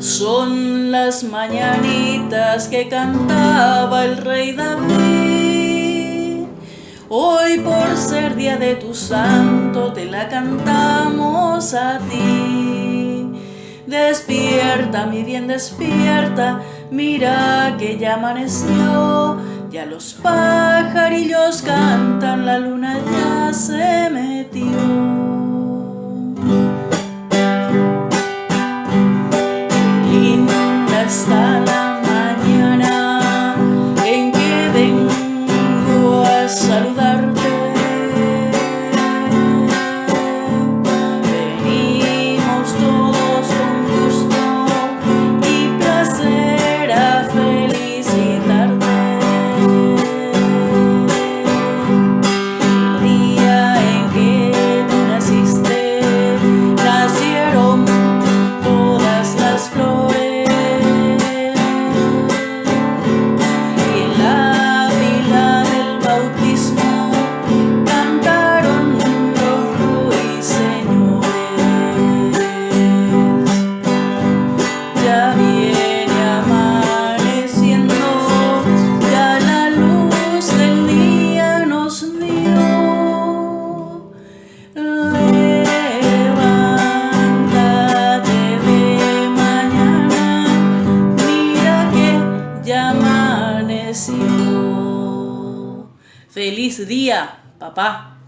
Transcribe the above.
Son las mañanitas que cantaba el rey David. Hoy por ser día de tu santo te la cantamos a ti. Despierta, mi bien, despierta, mira que ya amaneció. Ya los pajarillos cantan, la luna ya se metió. Hasta la mañana en que vengo a saludarte. Venimos todos con gusto y placer a felicitarte. El día en que tú naciste, nacieron todas las flores. Ya viene amaneciendo, ya la luz del día nos dio. Levántate de mañana, mira que ya amaneció. ¡Feliz día, papá!